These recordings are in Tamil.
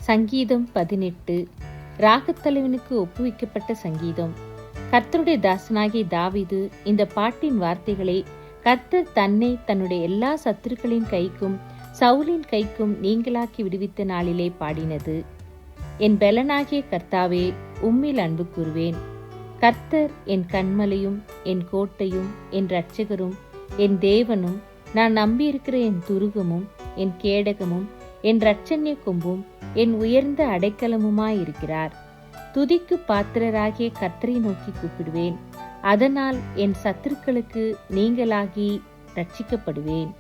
சங்கீதம் 18. ராகத்தலைவனுக்கு ஒப்புவிக்கப்பட்ட சங்கீதம். கர்த்தருடைய தாசனாகிய தாவீது இந்த பாட்டின் வார்த்தைகளை கர்த்தர் தன்னை தன்னுடைய எல்லா சத்துருக்களின் கைக்கும் சவுலின் கைக்கும் நீங்களாக்கி விடுவித்த நாளிலே பாடினது. என் பெலனாகிய கர்த்தாவே, உம்மில் அன்பு கூறுவேன். கர்த்தர் என் கண்மலையும் என் கோட்டையும் என் இரட்சகரும் என் தேவனும், நான் நம்பியிருக்கிற என் துருகமும் என் கேடகமும் என் இரட்சண்ய கொம்பும் என் உயர்ந்த அடைக்கலமுமாயிருக்கிறார். துதிக்கு பாத்திரராகிய கர்த்தரை நோக்கி கூப்பிடுவேன். அதனால் என் சத்துருக்களுக்கு நீங்களாகி ரட்சிக்கப்படுவேன்.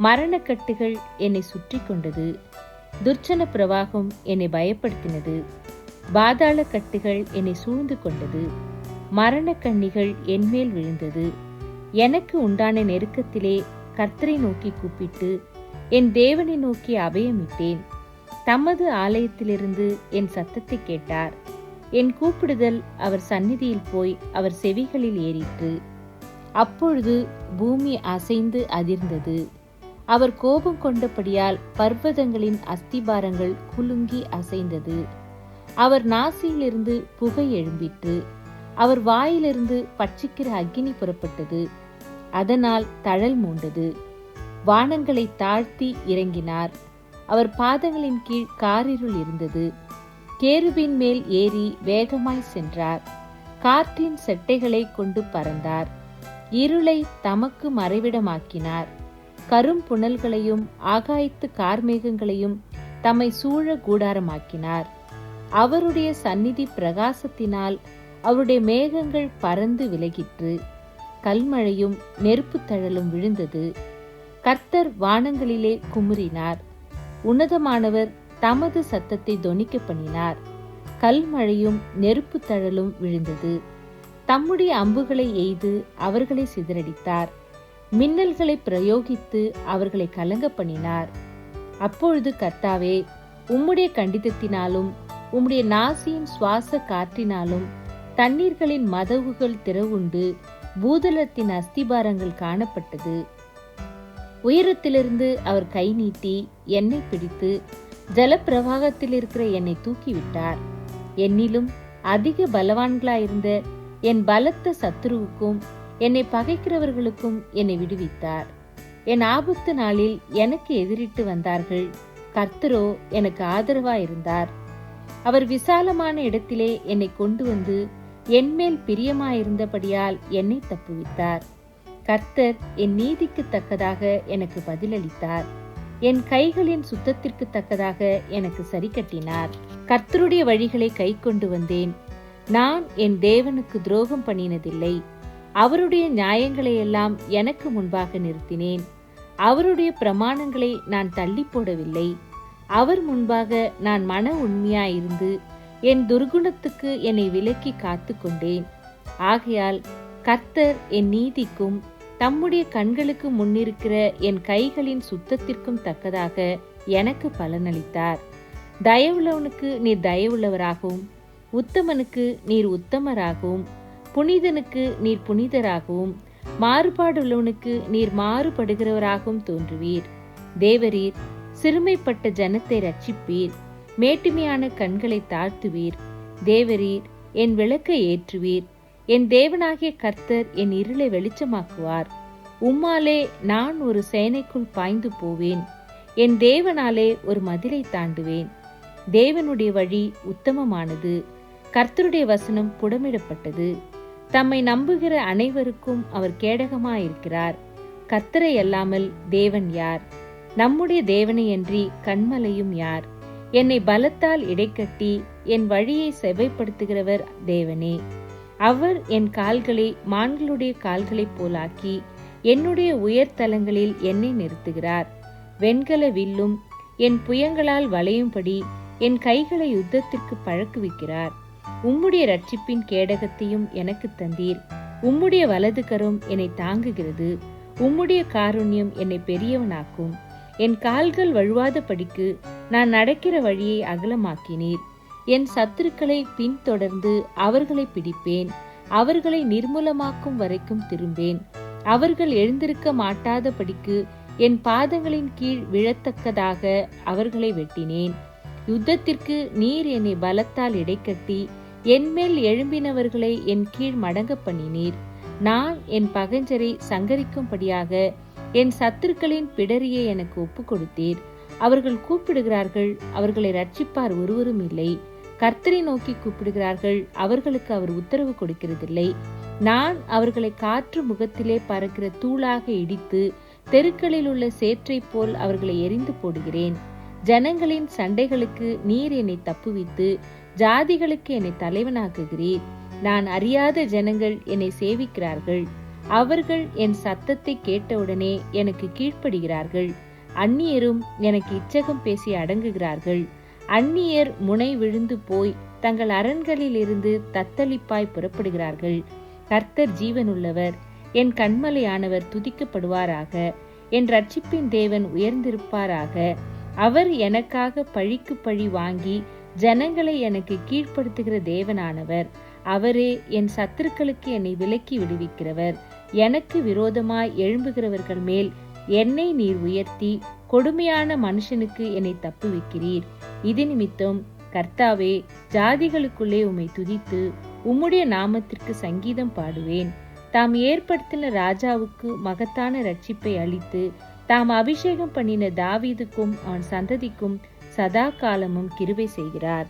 மரணக்கட்டுகள் என்னை சுற்றி கொண்டது. துர்ச்சன பிரவாகம் என்னை பயப்படுத்தினது. பாதாள கட்டுகள் என்னை சூழ்ந்து கொண்டது. மரண கண்ணிகள் என்மேல் விழுந்தது. எனக்கு உண்டான நெருக்கத்திலே கர்த்தரை நோக்கி கூப்பிட்டு என் தேவனை நோக்கி அபயமிட்டேன். தமது ஆலயத்திலிருந்து என் சத்தத்தை கேட்டார். என் கூப்பிடுதல் அவர் சந்நிதியில் போய் அவர் செவிகளில் ஏறிற்று. அப்பொழுது பூமி அசைந்து அதிர்ந்தது. அவர் கோபம் கொண்டபடியால் பர்வதங்களின் அஸ்திபாரங்கள் குலுங்கி அசைந்தது. அவர் நாசியிலிருந்து புகை எழும்பிற்று. அவர் வாயிலிருந்து பட்சிக்கிற அக்கினி புறப்பட்டது. அதனால் தழல் மூண்டது. வானங்களை தாழ்த்தி இறங்கினார். அவர் பாதங்களின் கீழ் காரிருள் இருந்தது. கேருபின் மேல் ஏறி வேகமாய் சென்றார். காற்றின் செட்டைகளை கொண்டு பறந்தார். இருளை தமக்கு மறைவிடமாக்கினார். கரும்புணல்களையும் ஆகாயத்து கார்மேகங்களையும் தம்மை சூழ கூடாரமாக்கினார். அவருடைய சந்நிதி பிரகாசத்தினால் அவருடைய மேகங்கள் பறந்து விலகிற்று. கல்மழையும் நெருப்பு தழலும் விழுந்தது. கர்த்தர் வானங்களிலே குமுறினார். உன்னதமானவர் தமது சத்தத்தை தொனிக்க பண்ணினார். கல்மழையும் நெருப்பு தழலும் விழுந்தது. தம்முடைய அம்புகளை எய்து அவர்களை சிதறடித்தார். மின்னல்களை பிரயோகித்து அவர்களை கலங்க பண்ணினார். அப்பொழுது கர்த்தாவே, உம்முடைய கண்டிதத்தினாலும் உம்முடைய நாசியின் சுவாச காற்றினாலும் தண்ணீர்களின் மதகுகள் திறவுண்டு பூதலத்தின் அஸ்திபாரங்கள் காணப்பட்டது. உயரத்திலிருந்து அவர் கை நீட்டி என்னை பிடித்து ஜலப்பிரவாகத்தில் இருக்கிற என்னை தூக்கிவிட்டார். என்னிலும் அதிக பலவான்களாயிருந்த என் பலத்த சத்துருவுக்கும் என்னை பகைக்கிறவர்களுக்கும் என்னை விடுவித்தார். என் ஆபத்து நாளில் எனக்கு எதிரிட்டு வந்தார்கள். கர்த்தரோ எனக்கு ஆதரவாயிருந்தார். அவர் விசாலமான இடத்திலே என்னை கொண்டு வந்து என்மேல் பிரியமாயிருந்தபடியால் என்னை தப்புவித்தார். கர்த்தர் என் நீதிக்கு தக்கதாக எனக்கு பதிலளித்தார். என் கைகளின் சுத்தத்திற்கு தக்கதாக எனக்கு சரி கட்டினார். கர்த்தருடைய வழிகளை கை கொண்டு வந்தேன். நான் என் தேவனுக்கு துரோகம் பண்ணினதில்லை. அவருடைய நியாயங்களை எல்லாம் எனக்கு முன்பாக நிறுத்தினேன். அவருடைய பிரமாணங்களை நான் தள்ளி போடவில்லை. அவர் முன்பாக நான் மன உண்மையாயிருந்து என் துர்குணத்துக்கு என்னை விலக்கி காத்து கொண்டேன். ஆகையால் கர்த்தர் என் நீதிக்கும் தம்முடைய கண்களுக்கு முன்னிருக்கிற என் கைகளின் சுத்தத்திற்கும் தக்கதாக எனக்கு பலனளித்தார். தயவுள்ளவனுக்கு நீர் தயவுள்ளவராகவும் உத்தமனுக்கு நீர் உத்தமராகவும் புனிதனுக்கு நீர் புனிதராகவும் மாறுபாடுள்ளவனுக்கு நீர் மாறுபடுகிறவராகவும் தோன்றுவீர். தேவரீர் சிறுமைப்பட்ட ஜனத்தை ரட்சிப்பீர். மேட்டுமையான கண்களை தாழ்த்துவீர். தேவரீர் என் விளக்கை ஏற்றுவீர். என் தேவனாகிய கர்த்தர் என் இருளை வெளிச்சமாக்குவார். உம்மாலே நான் ஒரு சேனைக்குள் பாய்ந்து போவேன். என் தேவனாலே ஒரு மதிலை தாண்டுவேன். தேவனுடைய வழி உத்தமமானது. கர்த்தருடைய வசனம் புடமிடப்பட்டது. தம்மை நம்புகிற அனைவருக்கும் அவர் கேடகமாயிருக்கிறார். கர்த்தரை அல்லாமல் தேவன் யார்? நம்முடைய தேவனையன்றி கண்மலையும் யார்? என்னை பலத்தால் இடைக்கட்டி என் வழியை செவைப்படுத்துகிறவர் தேவனே. அவர் என் கால்களை மான்களுடைய கால்களைப் போலாக்கி என்னுடைய உயர்தலங்களில் என்னை நிறுத்துகிறார். வெண்கல வில்லும் என் புயங்களால் வளையும்படி என் கைகளை யுத்தத்திற்கு பழக்குவிக்கிறார். உம்முடைய இரட்சிப்பின் கேடகத்தையும் எனக்கு தந்தீர். உம்முடைய வலது கரம் என்னை தாங்குகிறது. உம்முடைய காருண்யம் என்னை பெரியவனாக்கும். என் கால்கள் வழுவாத படிக்கு நான் நடக்கிற வழியை அகலமாக்கினீர். என் சத்துருக்களை பின்தொடர்ந்து அவர்களை பிடிப்பேன். அவர்களை நிர்மூலமாக்கும் வரைக்கும் திரும்பேன். அவர்கள் எழுந்திருக்க மாட்டாத படிக்கு என் பாதங்களின் கீழ் விழத்தக்கதாக அவர்களை வெட்டினேன். யுத்தத்திற்கு நீர் என்னை பலத்தால் இடைக்கட்டி என்மேல் எழும்பினவர்களை என் கீழ் மடங்க பண்ணினீர். நான் என் பகைஞரை சங்கரிக்கும்படியாக என் சத்துருக்களின் பிடரியை எனக்கு ஒப்பு கொடுத்தீர். அவர்கள் கூப்பிடுகிறார்கள், அவர்களை ரட்சிப்பார் ஒருவரும் இல்லை. கர்த்தரை நோக்கி கூப்பிடுகிறார்கள், அவர்களுக்கு அவர் உத்தரவு கொடுக்கிறதில்லை. நான் அவர்களை காற்று முகத்திலே பறக்கிற தூளாக இடித்து தெருக்களில் உள்ள சேற்றை போல் அவர்களை எரிந்து போடுகிறேன். ஜனங்களின் சண்டைகளுக்கு நீர் என்னை தப்புவித்து ஜாதிகளுக்கு என்னை தலைவனாக்குகிறீர். நான் அறியாத ஜனங்கள் என்னை சேவிக்கிறார்கள். அவர்கள் என் சத்தத்தை கேட்டவுடனே எனக்கு கீழ்ப்படுகிறார்கள். அந்நியரும் எனக்கு இச்சகம் பேசி அடங்குகிறார்கள். அந்நியர் முனை விழுந்து போய் தங்கள் அரண்களில் இருந்து தத்தளிப்பாய் புறப்படுகிறார்கள். கர்த்தர் ஜீவனுள்ளவர், என் கண்மலையானவர் துதிக்கப்படுவாராக. என் ரட்சிப்பின் தேவன் உயர்ந்திருப்பாராக. அவர் எனக்காக பழிக்கு பழி வாங்கி ஜனங்களை எனக்கு கீழ்ப்படுத்துகிற தேவனானவர். அவரே என் சத்துருக்களுக்கு என்னை விலக்கி விடுவிக்கிறவர். எனக்கு விரோதமாய் எழும்புகிறவர்கள் மேல் என்னை நீர் உயர்த்தி கொடுமையான மனுஷனுக்கு என்னை தப்புவிக்கிறீர். இது நிமித்தம் கர்த்தாவே, ஜாதிகளுக்குள்ளே உம்மை துதித்து உம்முடைய நாமத்திற்கு சங்கீதம் பாடுவேன். தாம் ஏற்படுத்தின ராஜாவுக்கு மகத்தான ரட்சிப்பை அளித்து தாம் அபிஷேகம் பண்ணின தாவீதுக்கும் அவன் சந்ததிக்கும் சதா காலமும் கிருபை செய்கிறார்.